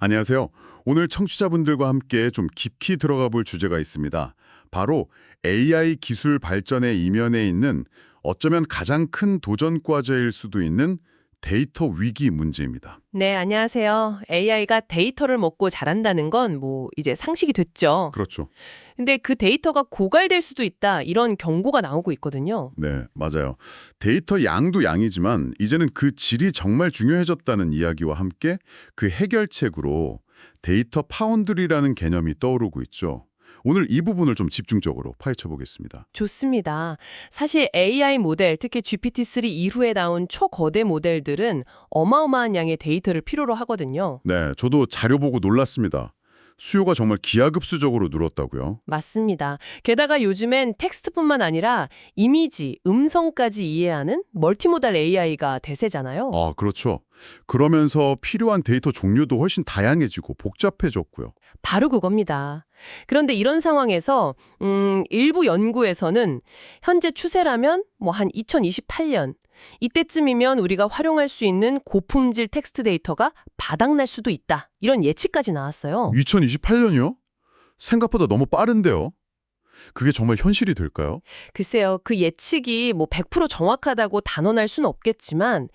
안녕하세요. 오늘 청취자분들과 함께 좀 깊이 들어가 볼 주제가 있습니다. 바로 AI 기술 발전의 이면에 있는 어쩌면 가장 큰 도전 과제일 수도 있는 데이터 위기 문제입니다. 네, 안녕하세요. AI가 데이터를 먹고 자란다는 건 이제 상식이 됐죠. 그렇죠. 근데 그 데이터가 고갈될 수도 있다, 이런 경고가 나오고 있거든요. 네, 맞아요. 데이터 양도 양이지만 이제는 그 질이 정말 중요해졌다는 이야기와 함께 그 해결책으로 데이터 파운드리라는 개념이 떠오르고 있죠. 오늘 이 부분을 좀 집중적으로 파헤쳐 보겠습니다. 좋습니다. 사실 AI 모델, 특히 GPT-3 이후에 나온 초거대 모델들은 어마어마한 양의 데이터를 필요로 하거든요. 네, 저도 자료 보고 놀랐습니다. 수요가 정말 기하급수적으로 늘었다고요. 맞습니다. 게다가 요즘엔 텍스트뿐만 아니라 이미지, 음성까지 이해하는 멀티모달 AI가 대세잖아요. 아, 그렇죠. 그러면서 필요한 데이터 종류도 훨씬 다양해지고 복잡해졌고요. 바로 그겁니다. 그런데 이런 상황에서 일부 연구에서는 현재 추세라면 한 2028년 이때쯤이면 우리가 활용할 수 있는 고품질 텍스트 데이터가 바닥날 수도 있다. 이런 예측까지 나왔어요. 2028년이요? 생각보다 너무 빠른데요. 그게 정말 현실이 될까요? 글쎄요. 그 예측이 100% 정확하다고 단언할 수는 없겠지만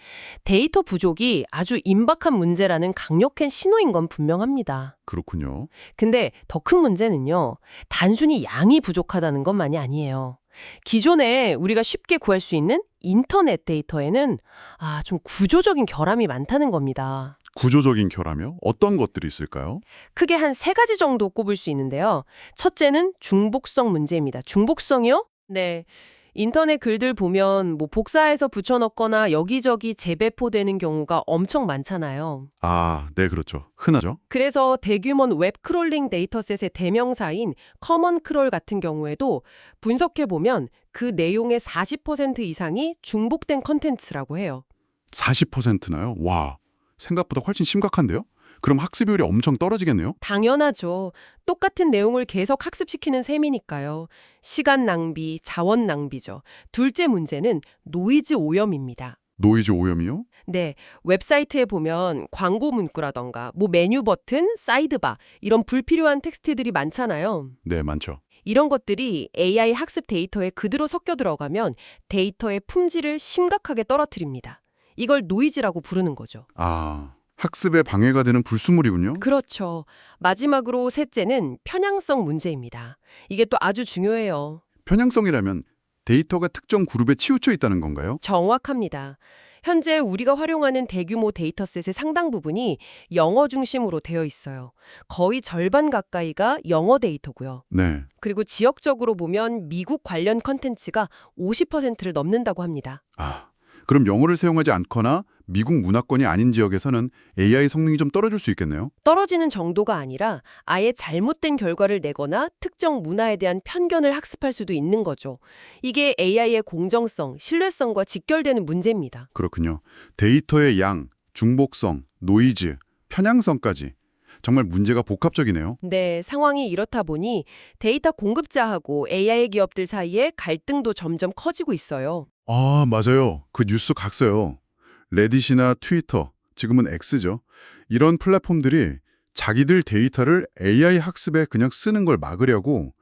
데이터 부족이 아주 임박한 문제라는 강력한 신호인 건 분명합니다. 그렇군요. 근데 더 큰 문제는요. 단순히 양이 부족하다는 것만이 아니에요. 기존에 우리가 쉽게 구할 수 있는 인터넷 데이터에는 좀 구조적인 결함이 많다는 겁니다. 구조적인 결함이요? 어떤 것들이 있을까요? 크게 한 세 가지 정도 꼽을 수 있는데요. 첫째는 중복성 문제입니다. 중복성이요? 네. 인터넷 글들 보면 복사해서 붙여넣거나 여기저기 재배포되는 경우가 엄청 많잖아요. 아, 네, 그렇죠. 흔하죠. 그래서 대규모 웹 크롤링 데이터셋의 대명사인 커먼 크롤 같은 경우에도 분석해보면 그 내용의 40% 이상이 중복된 컨텐츠라고 해요. 40%나요? 와, 생각보다 훨씬 심각한데요? 그럼 학습율이 엄청 떨어지겠네요? 당연하죠. 똑같은 내용을 계속 학습시키는 셈이니까요. 시간 낭비, 자원 낭비죠. 둘째 문제는 노이즈 오염입니다. 노이즈 오염이요? 네, 웹사이트에 보면 광고 문구라던가 메뉴 버튼, 사이드바 이런 불필요한 텍스트들이 많잖아요. 네, 많죠. 이런 것들이 AI 학습 데이터에 그대로 섞여 들어가면 데이터의 품질을 심각하게 떨어뜨립니다. 이걸 노이즈라고 부르는 거죠. 아, 학습에 방해가 되는 불순물이군요. 그렇죠. 마지막으로 셋째는 편향성 문제입니다. 이게 또 아주 중요해요. 편향성이라면 데이터가 특정 그룹에 치우쳐 있다는 건가요? 정확합니다. 현재 우리가 활용하는 대규모 데이터셋의 상당 부분이 영어 중심으로 되어 있어요. 거의 절반 가까이가 영어 데이터고요. 네. 그리고 지역적으로 보면 미국 관련 컨텐츠가 50%를 넘는다고 합니다. 아, 그럼 영어를 사용하지 않거나 미국 문화권이 아닌 지역에서는 AI 성능이 좀 떨어질 수 있겠네요? 떨어지는 정도가 아니라 아예 잘못된 결과를 내거나 특정 문화에 대한 편견을 학습할 수도 있는 거죠. 이게 AI의 공정성, 신뢰성과 직결되는 문제입니다. 그렇군요. 데이터의 양, 중복성, 노이즈, 편향성까지 정말 문제가 복합적이네요. 네, 상황이 이렇다 보니 데이터 공급자하고 AI 기업들 사이에 갈등도 점점 커지고 있어요. 아, 맞아요. 그 뉴스 각서요. 레딧이나 트위터, 지금은 X죠. 이런 플랫폼들이 자기들 데이터를 AI 학습에 그냥 쓰는 걸 막으려고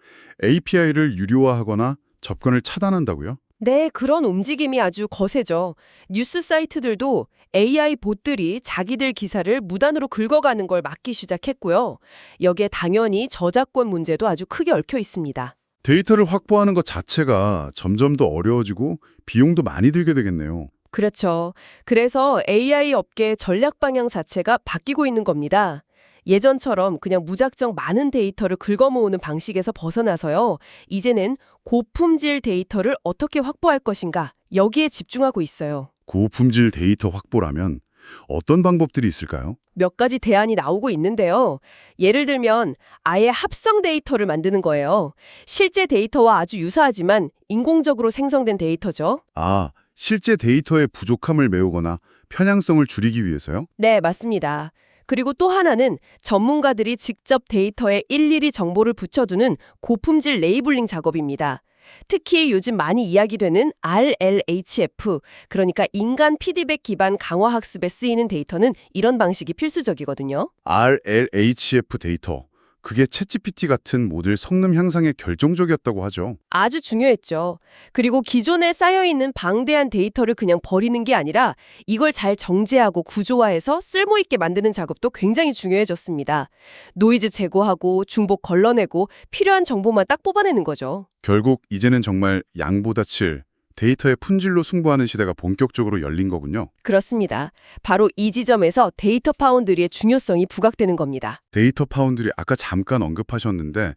API를 유료화하거나 접근을 차단한다고요? 네, 그런 움직임이 아주 거세죠. 뉴스 사이트들도 AI 봇들이 자기들 기사를 무단으로 긁어가는 걸 막기 시작했고요. 여기에 당연히 저작권 문제도 아주 크게 얽혀 있습니다. 데이터를 확보하는 것 자체가 점점 더 어려워지고 비용도 많이 들게 되겠네요. 그렇죠. 그래서 AI 업계 전략 방향 자체가 바뀌고 있는 겁니다. 예전처럼 그냥 무작정 많은 데이터를 긁어모으는 방식에서 벗어나서요. 이제는 고품질 데이터를 어떻게 확보할 것인가, 여기에 집중하고 있어요. 고품질 데이터 확보라면 어떤 방법들이 있을까요? 몇 가지 대안이 나오고 있는데요. 예를 들면 아예 합성 데이터를 만드는 거예요. 실제 데이터와 아주 유사하지만 인공적으로 생성된 데이터죠. 아, 실제 데이터의 부족함을 메우거나 편향성을 줄이기 위해서요? 네, 맞습니다. 그리고 또 하나는 전문가들이 직접 데이터에 일일이 정보를 붙여두는 고품질 레이블링 작업입니다. 특히 요즘 많이 이야기되는 RLHF, 그러니까 인간 피드백 기반 강화 학습에 쓰이는 데이터는 이런 방식이 필수적이거든요. RLHF 데이터. 그게 챗GPT 같은 모델 성능 향상에 결정적이었다고 하죠. 아주 중요했죠. 그리고 기존에 쌓여있는 방대한 데이터를 그냥 버리는 게 아니라 이걸 잘 정제하고 구조화해서 쓸모있게 만드는 작업도 굉장히 중요해졌습니다. 노이즈 제거하고 중복 걸러내고 필요한 정보만 딱 뽑아내는 거죠. 결국 이제는 정말 양보다 질, 데이터의 품질로 승부하는 시대가 본격적으로 열린 거군요. 그렇습니다. 바로 이 지점에서 데이터 파운드리의 중요성이 부각되는 겁니다. 데이터 파운드리 아까 잠깐 언급하셨는데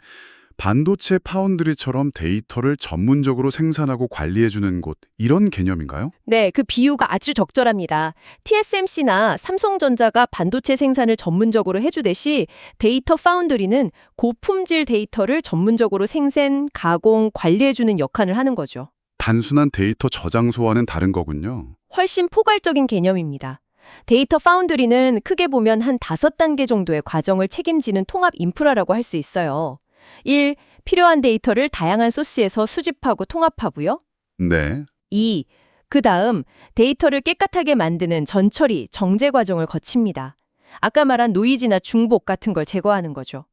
반도체 파운드리처럼 데이터를 전문적으로 생산하고 관리해주는 곳, 이런 개념인가요? 네, 그 비유가 아주 적절합니다. TSMC나 삼성전자가 반도체 생산을 전문적으로 해주듯이 데이터 파운드리는 고품질 데이터를 전문적으로 생산, 가공, 관리해주는 역할을 하는 거죠. 단순한 데이터 저장소와는 다른 거군요. 훨씬 포괄적인 개념입니다. 데이터 파운드리는 크게 보면 한 5단계 정도의 과정을 책임지는 통합 인프라라고 할 수 있어요. 1. 필요한 데이터를 다양한 소스에서 수집하고 통합하고요. 네. 2. 그 다음 데이터를 깨끗하게 만드는 전처리, 정제 과정을 거칩니다. 아까 말한 노이즈나 중복 같은 걸 제거하는 거죠.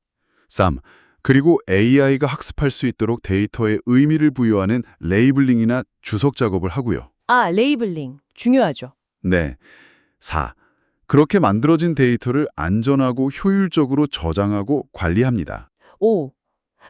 3. 그리고 AI가 학습할 수 있도록 데이터에 의미를 부여하는 레이블링이나 주석 작업을 하고요. 아, 레이블링. 중요하죠. 네. 4. 그렇게 만들어진 데이터를 안전하고 효율적으로 저장하고 관리합니다. 5.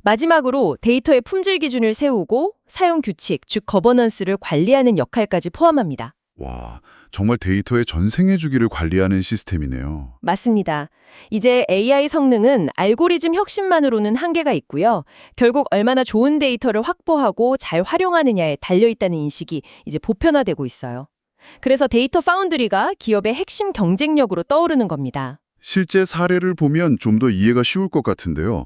마지막으로 데이터의 품질 기준을 세우고 사용 규칙, 즉 거버넌스를 관리하는 역할까지 포함합니다. 와, 정말 데이터의 전생애 주기를 관리하는 시스템이네요. 맞습니다. 이제 AI 성능은 알고리즘 혁신만으로는 한계가 있고요. 결국 얼마나 좋은 데이터를 확보하고 잘 활용하느냐에 달려있다는 인식이 이제 보편화되고 있어요. 그래서 데이터 파운드리가 기업의 핵심 경쟁력으로 떠오르는 겁니다. 실제 사례를 보면 좀 더 이해가 쉬울 것 같은데요.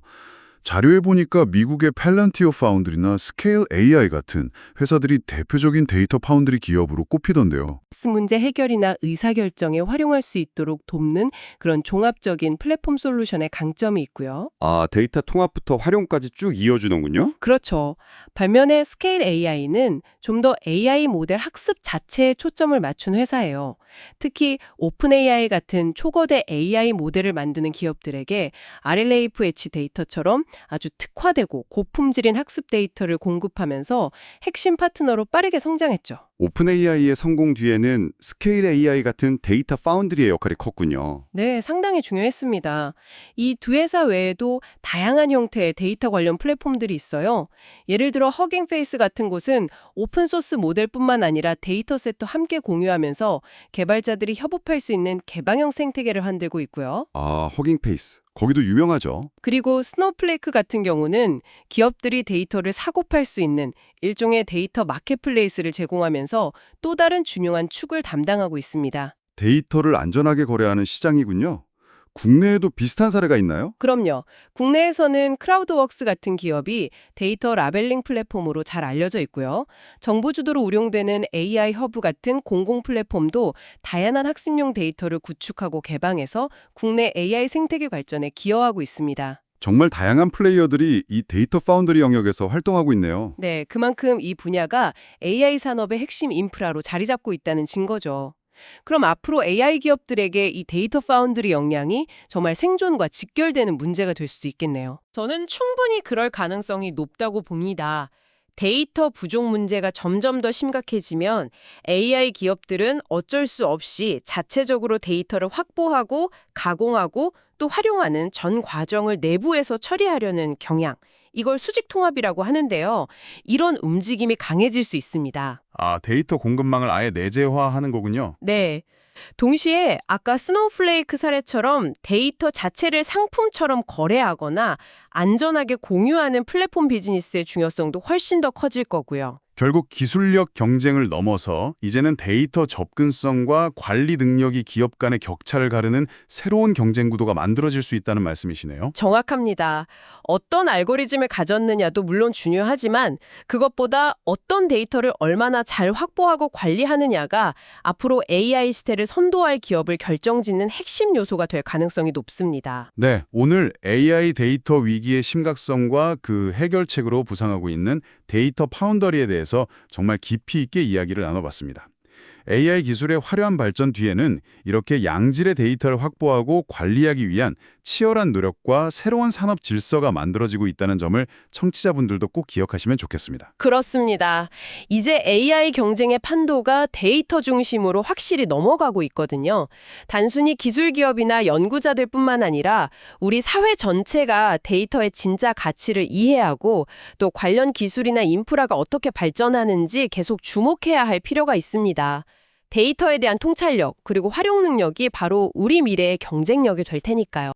자료에 보니까 미국의 펠란티어 파운드리나 스케일 AI 같은 회사들이 대표적인 데이터 파운드리 기업으로 꼽히던데요. 문제 해결이나 의사결정에 활용할 수 있도록 돕는 그런 종합적인 플랫폼 솔루션의 강점이 있고요. 아, 데이터 통합부터 활용까지 쭉 이어주는군요. 그렇죠. 반면에 스케일 AI는 좀 더 AI 모델 학습 자체에 초점을 맞춘 회사예요. 특히 오픈 AI 같은 초거대 AI 모델을 만드는 기업들에게 RLHF 데이터처럼 아주 특화되고 고품질인 학습 데이터를 공급하면서 핵심 파트너로 빠르게 성장했죠. 오픈 AI의 성공 뒤에는 스케일 AI 같은 데이터 파운드리의 역할이 컸군요. 네, 상당히 중요했습니다. 이 두 회사 외에도 다양한 형태의 데이터 관련 플랫폼들이 있어요. 예를 들어 허깅페이스 같은 곳은 오픈소스 모델뿐만 아니라 데이터셋도 함께 공유하면서 개발자들이 협업할 수 있는 개방형 생태계를 만들고 있고요. 아, 허깅페이스. 거기도 유명하죠. 그리고 스노우플레이크 같은 경우는 기업들이 데이터를 사고 팔 수 있는 일종의 데이터 마켓플레이스를 제공하면서 또 다른 중요한 축을 담당하고 있습니다. 데이터를 안전하게 거래하는 시장이군요. 국내에도 비슷한 사례가 있나요? 그럼요. 국내에서는 크라우드웍스 같은 기업이 데이터 라벨링 플랫폼으로 잘 알려져 있고요. 정부 주도로 운용되는 AI 허브 같은 공공 플랫폼도 다양한 학습용 데이터를 구축하고 개방해서 국내 AI 생태계 발전에 기여하고 있습니다. 정말 다양한 플레이어들이 이 데이터 파운드리 영역에서 활동하고 있네요. 네, 그만큼 이 분야가 AI 산업의 핵심 인프라로 자리 잡고 있다는 증거죠. 그럼 앞으로 AI 기업들에게 이 데이터 파운드리 역량이 정말 생존과 직결되는 문제가 될 수도 있겠네요. 저는 충분히 그럴 가능성이 높다고 봅니다. 데이터 부족 문제가 점점 더 심각해지면 AI 기업들은 어쩔 수 없이 자체적으로 데이터를 확보하고 가공하고 또 활용하는 전 과정을 내부에서 처리하려는 경향, 이걸 수직 통합이라고 하는데요. 이런 움직임이 강해질 수 있습니다. 아, 데이터 공급망을 아예 내재화하는 거군요. 네. 동시에 아까 스노우플레이크 사례처럼 데이터 자체를 상품처럼 거래하거나 안전하게 공유하는 플랫폼 비즈니스의 중요성도 훨씬 더 커질 거고요. 결국 기술력 경쟁을 넘어서 이제는 데이터 접근성과 관리 능력이 기업 간의 격차를 가르는 새로운 경쟁 구도가 만들어질 수 있다는 말씀이시네요. 정확합니다. 어떤 알고리즘을 가졌느냐도 물론 중요하지만 그것보다 어떤 데이터를 얼마나 잘 확보하고 관리하느냐가 앞으로 AI 시대를 선도할 기업을 결정짓는 핵심 요소가 될 가능성이 높습니다. 네, 오늘 AI 데이터 위기 위기의 심각성과 그 해결책으로 부상하고 있는 데이터 파운더리에 대해서 정말 깊이 있게 이야기를 나눠봤습니다. AI 기술의 화려한 발전 뒤에는 이렇게 양질의 데이터를 확보하고 관리하기 위한 치열한 노력과 새로운 산업 질서가 만들어지고 있다는 점을 청취자분들도 꼭 기억하시면 좋겠습니다. 그렇습니다. 이제 AI 경쟁의 판도가 데이터 중심으로 확실히 넘어가고 있거든요. 단순히 기술 기업이나 연구자들 뿐만 아니라 우리 사회 전체가 데이터의 진짜 가치를 이해하고 또 관련 기술이나 인프라가 어떻게 발전하는지 계속 주목해야 할 필요가 있습니다. 데이터에 대한 통찰력 그리고 활용 능력이 바로 우리 미래의 경쟁력이 될 테니까요.